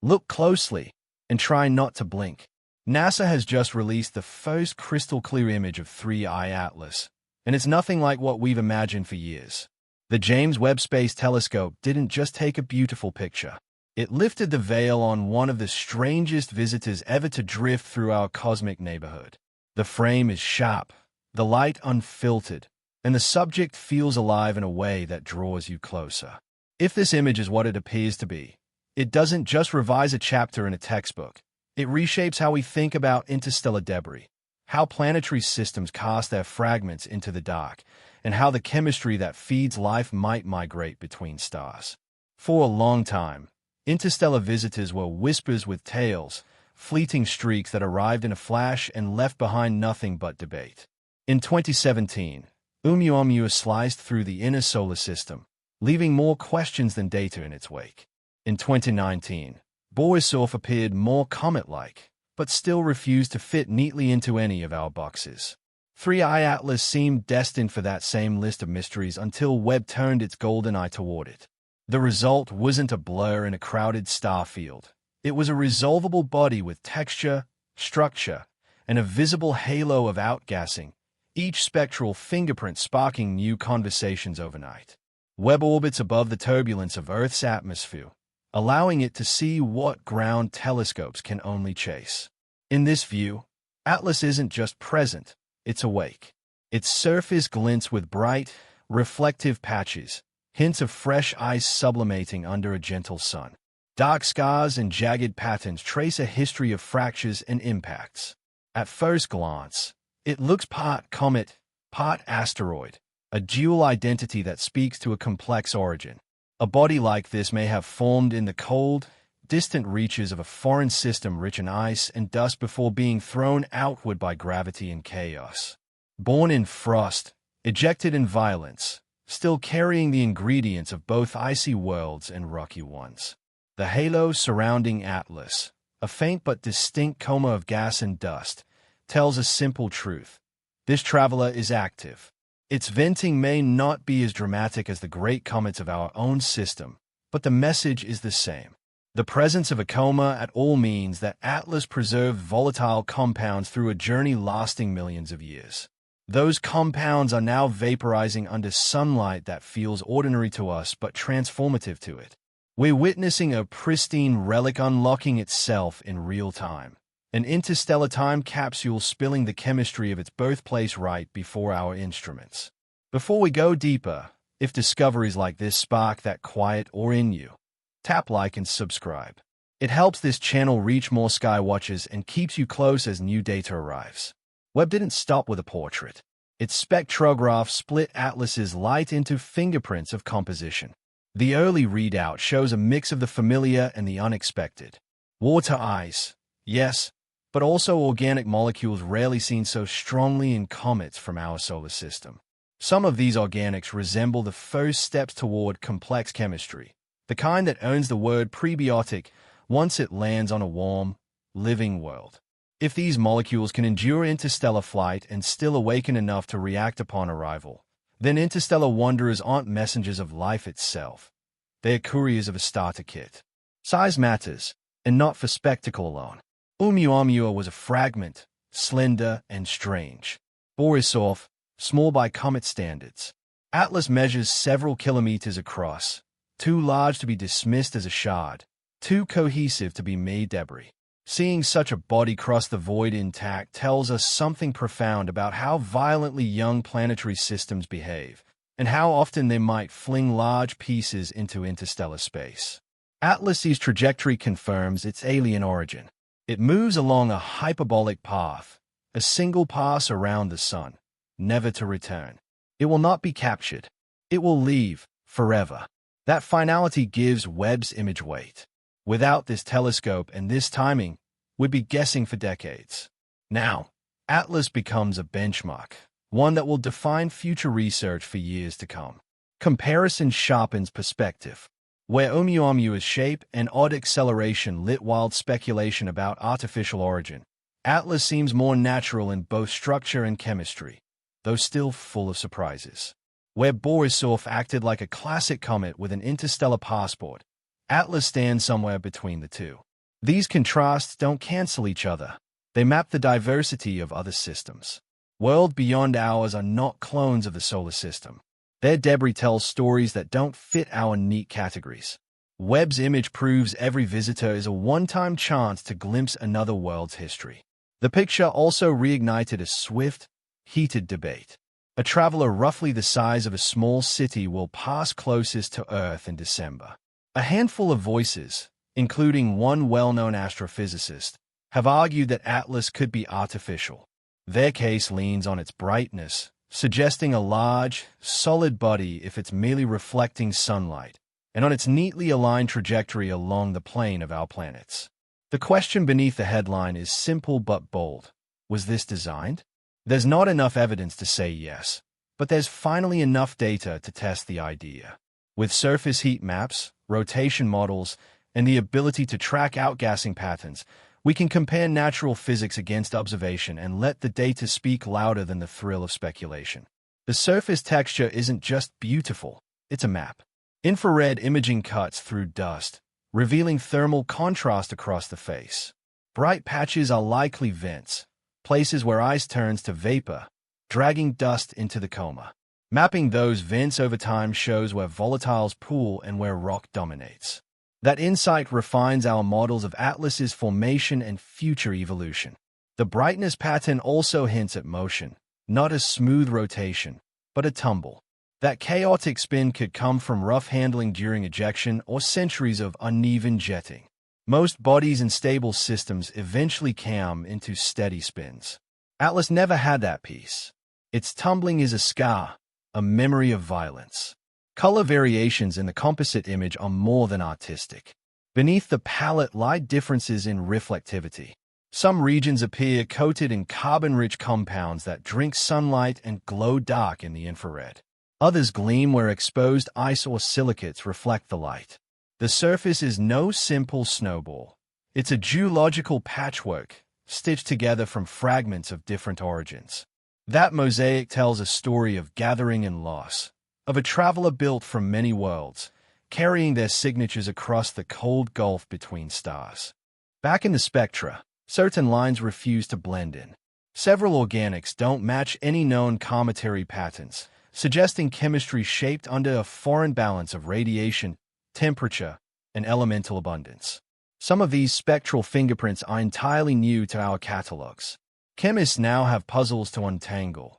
Look closely and try not to blink. NASA has just released the first crystal-clear image of 3I Atlas, and it's nothing like what we've imagined for years. The James Webb Space Telescope didn't just take a beautiful picture. It lifted the veil on one of the strangest visitors ever to drift through our cosmic neighborhood. The frame is sharp, the light unfiltered, and the subject feels alive in a way that draws you closer. If this image is what it appears to be, it doesn't just revise a chapter in a textbook. It reshapes how we think about interstellar debris, how planetary systems cast their fragments into the dark, and how the chemistry that feeds life might migrate between stars. For a long time, interstellar visitors were whispers with tails, fleeting streaks that arrived in a flash and left behind nothing but debate. In 2017, Oumuamua sliced through the inner solar system, leaving more questions than data in its wake. In 2019, Borisov appeared more comet-like, but still refused to fit neatly into any of our boxes. 3I Atlas seemed destined for that same list of mysteries until Webb turned its golden eye toward it. The result wasn't a blur in a crowded star field. It was a resolvable body with texture, structure, and a visible halo of outgassing, each spectral fingerprint sparking new conversations overnight. Webb orbits above the turbulence of Earth's atmosphere, allowing it to see what ground telescopes can only chase. In this view, Atlas isn't just present, it's awake. Its surface glints with bright, reflective patches, hints of fresh ice sublimating under a gentle sun. Dark scars and jagged patterns trace a history of fractures and impacts. At first glance, it looks part comet, part asteroid, a dual identity that speaks to a complex origin. A body like this may have formed in the cold, distant reaches of a foreign system rich in ice and dust before being thrown outward by gravity and chaos. Born in frost, ejected in violence, still carrying the ingredients of both icy worlds and rocky ones. The halo surrounding Atlas, a faint but distinct coma of gas and dust, tells a simple truth. This traveler is active. Its venting may not be as dramatic as the great comets of our own system, but the message is the same. The presence of a coma at all means that Atlas preserved volatile compounds through a journey lasting millions of years. Those compounds are now vaporizing under sunlight that feels ordinary to us but transformative to it. We're witnessing a pristine relic unlocking itself in real time. An interstellar time capsule spilling the chemistry of its birthplace right before our instruments. Before we go deeper, if discoveries like this spark that quiet awe in you, tap like and subscribe. It helps this channel reach more skywatchers and keeps you close as new data arrives. Webb didn't stop with a portrait. Its spectrograph split Atlas's light into fingerprints of composition. The early readout shows a mix of the familiar and the unexpected. Water ice, yes, but also organic molecules rarely seen so strongly in comets from our solar system. Some of these organics resemble the first steps toward complex chemistry, the kind that earns the word prebiotic once it lands on a warm, living world. If these molecules can endure interstellar flight and still awaken enough to react upon arrival, then interstellar wanderers aren't messengers of life itself. They're couriers of a starter kit. Size matters, and not for spectacle alone. Oumuamua was a fragment, slender and strange. Borisov, small by comet standards. Atlas measures several kilometers across, too large to be dismissed as a shard, too cohesive to be made debris. Seeing such a body cross the void intact tells us something profound about how violently young planetary systems behave, and how often they might fling large pieces into interstellar space. Atlas's trajectory confirms its alien origin. It moves along a hyperbolic path, a single pass around the sun, never to return. It will not be captured. It will leave forever. That finality gives Webb's image weight. Without this telescope and this timing, we'd be guessing for decades. Now, Atlas becomes a benchmark, one that will define future research for years to come. Comparison sharpens perspective. Where Oumuamua's shape and odd acceleration lit wild speculation about artificial origin, Atlas seems more natural in both structure and chemistry, though still full of surprises. Where Borisov acted like a classic comet with an interstellar passport, Atlas stands somewhere between the two. These contrasts don't cancel each other. They map the diversity of other systems. Worlds beyond ours are not clones of the solar system. Their debris tells stories that don't fit our neat categories. Webb's image proves every visitor is a one-time chance to glimpse another world's history. The picture also reignited a swift, heated debate. A traveler roughly the size of a small city will pass closest to Earth in December. A handful of voices, including one well-known astrophysicist, have argued that Atlas could be artificial. Their case leans on its brightness, suggesting a large, solid body if it's merely reflecting sunlight, and on its neatly aligned trajectory along the plane of our planets. The question beneath the headline is simple but bold. Was this designed? There's not enough evidence to say yes, but there's finally enough data to test the idea. With surface heat maps, rotation models, and the ability to track outgassing patterns, we can compare natural physics against observation and let the data speak louder than the thrill of speculation. The surface texture isn't just beautiful, it's a map. Infrared imaging cuts through dust, revealing thermal contrast across the face. Bright patches are likely vents, places where ice turns to vapor, dragging dust into the coma. Mapping those vents over time shows where volatiles pool and where rock dominates. That insight refines our models of Atlas's formation and future evolution. The brightness pattern also hints at motion, not a smooth rotation, but a tumble. That chaotic spin could come from rough handling during ejection or centuries of uneven jetting. Most bodies in stable systems eventually come into steady spins. Atlas never had that piece. Its tumbling is a scar, a memory of violence. Color variations in the composite image are more than artistic. Beneath the palette lie differences in reflectivity. Some regions appear coated in carbon-rich compounds that drink sunlight and glow dark in the infrared. Others gleam where exposed ice or silicates reflect the light. The surface is no simple snowball. It's a geological patchwork, stitched together from fragments of different origins. That mosaic tells a story of gathering and loss, of a traveler built from many worlds, carrying their signatures across the cold gulf between stars. Back in the spectra, certain lines refuse to blend in. Several organics don't match any known cometary patterns, suggesting chemistry shaped under a foreign balance of radiation, temperature, and elemental abundance. Some of these spectral fingerprints are entirely new to our catalogs. Chemists now have puzzles to untangle.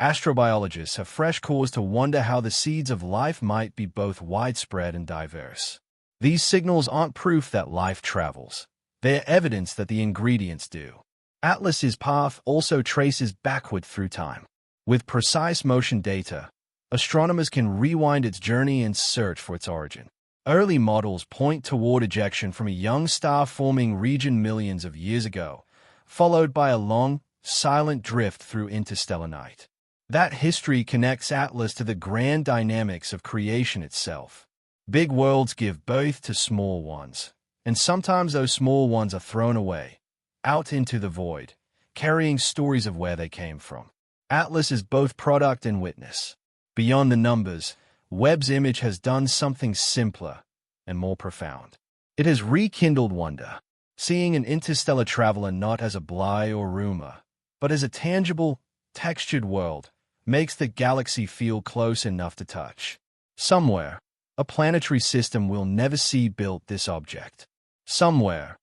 Astrobiologists have fresh cause to wonder how the seeds of life might be both widespread and diverse. These signals aren't proof that life travels. They're evidence that the ingredients do. Atlas's path also traces backward through time. With precise motion data, astronomers can rewind its journey and search for its origin. Early models point toward ejection from a young star-forming region millions of years ago, followed by a long, silent drift through interstellar night. That history connects Atlas to the grand dynamics of creation itself. Big worlds give birth to small ones, and sometimes those small ones are thrown away, out into the void, carrying stories of where they came from. Atlas is both product and witness. Beyond the numbers, Webb's image has done something simpler and more profound. It has rekindled wonder, seeing an interstellar traveler not as a bly or rumor, but as a tangible, textured world, makes the galaxy feel close enough to touch. Somewhere, a planetary system we'll never see built this object. Somewhere,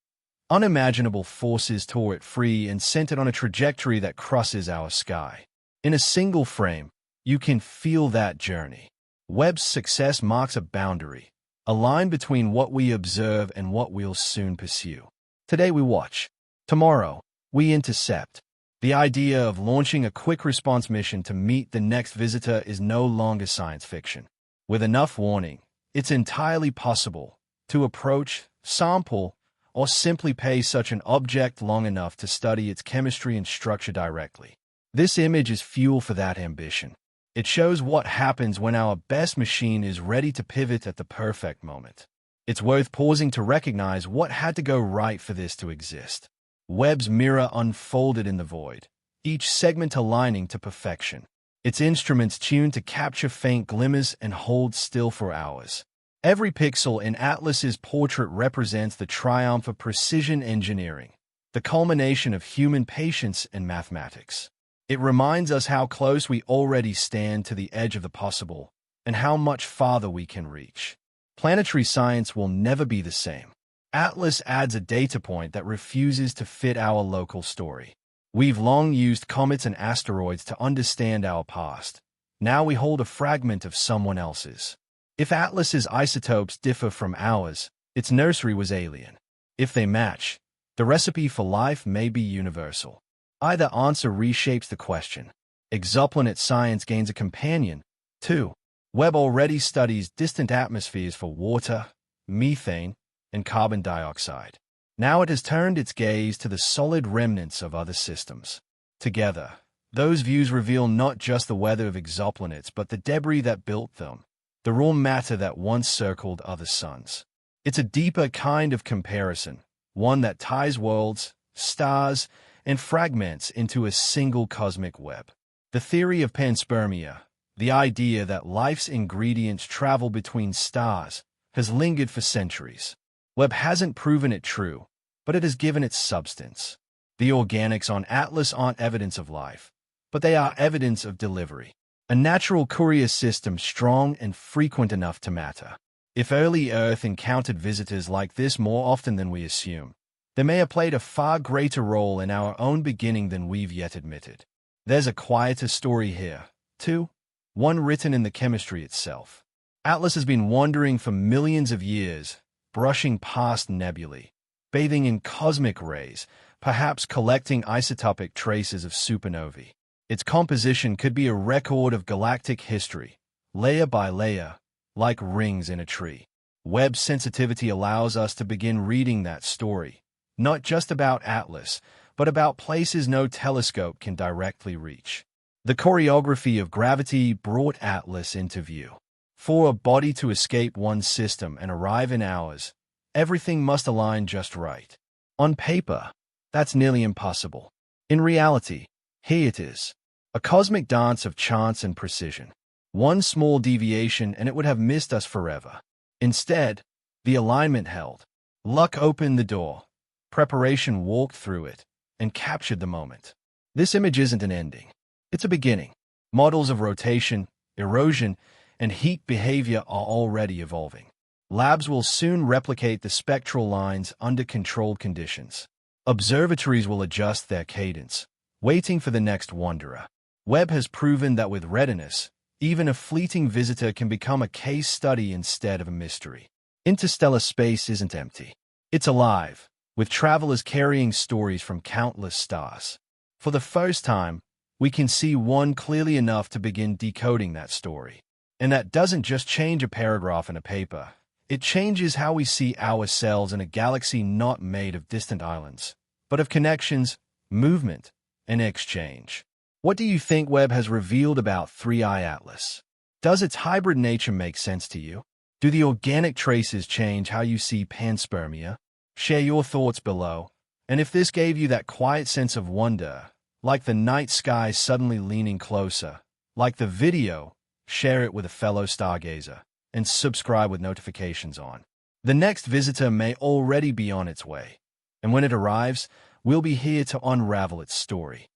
unimaginable forces tore it free and sent it on a trajectory that crosses our sky. In a single frame, you can feel that journey. Webb's success marks a boundary, a line between what we observe and what we'll soon pursue. Today we watch. Tomorrow, we intercept. The idea of launching a quick response mission to meet the next visitor is no longer science fiction. With enough warning, it's entirely possible to approach, sample, or simply pay such an object long enough to study its chemistry and structure directly. This image is fuel for that ambition. It shows what happens when our best machine is ready to pivot at the perfect moment. It's worth pausing to recognize what had to go right for this to exist. Webb's mirror unfolded in the void, each segment aligning to perfection. Its instruments tuned to capture faint glimmers and hold still for hours. Every pixel in Atlas's portrait represents the triumph of precision engineering, the culmination of human patience and mathematics. It reminds us how close we already stand to the edge of the possible, and how much farther we can reach. Planetary science will never be the same. Atlas adds a data point that refuses to fit our local story. We've long used comets and asteroids to understand our past. Now we hold a fragment of someone else's. If Atlas's isotopes differ from ours, its nursery was alien. If they match, the recipe for life may be universal. Either answer reshapes the question. Exoplanet science gains a companion. 2. Webb already studies distant atmospheres for water, methane, and carbon dioxide. Now it has turned its gaze to the solid remnants of other systems. Together, those views reveal not just the weather of exoplanets but the debris that built them, the raw matter that once circled other suns. It's a deeper kind of comparison, one that ties worlds, stars, and fragments into a single cosmic web. The theory of panspermia, the idea that life's ingredients travel between stars, has lingered for centuries. Webb hasn't proven it true, but it has given it substance. The organics on Atlas aren't evidence of life, but they are evidence of delivery. A natural courier system strong and frequent enough to matter. If early Earth encountered visitors like this more often than we assume, they may have played a far greater role in our own beginning than we've yet admitted. There's a quieter story here, too, one written in the chemistry itself. Atlas has been wandering for millions of years, brushing past nebulae, bathing in cosmic rays, perhaps collecting isotopic traces of supernovae. Its composition could be a record of galactic history, layer by layer, like rings in a tree. Webb's sensitivity allows us to begin reading that story, not just about Atlas, but about places no telescope can directly reach. The choreography of gravity brought Atlas into view. For a body to escape one system and arrive in ours, everything must align just right. On paper, that's nearly impossible. In reality, here it is. A cosmic dance of chance and precision. One small deviation and it would have missed us forever. Instead, the alignment held. Luck opened the door. Preparation walked through it and captured the moment. This image isn't an ending. It's a beginning. Models of rotation, erosion, and heat behavior are already evolving. Labs will soon replicate the spectral lines under controlled conditions. Observatories will adjust their cadence, waiting for the next wanderer. Webb has proven that with readiness, even a fleeting visitor can become a case study instead of a mystery. Interstellar space isn't empty. It's alive, with travelers carrying stories from countless stars. For the first time, we can see one clearly enough to begin decoding that story. And that doesn't just change a paragraph in a paper. It changes how we see ourselves in a galaxy not made of distant islands, but of connections, movement, and exchange. What do you think Webb has revealed about 3I Atlas? Does its hybrid nature make sense to you? Do the organic traces change how you see panspermia? Share your thoughts below. And if this gave you that quiet sense of wonder, like the night sky suddenly leaning closer, like the video, share it with a fellow stargazer, and subscribe with notifications on. The next visitor may already be on its way, and when it arrives, we'll be here to unravel its story.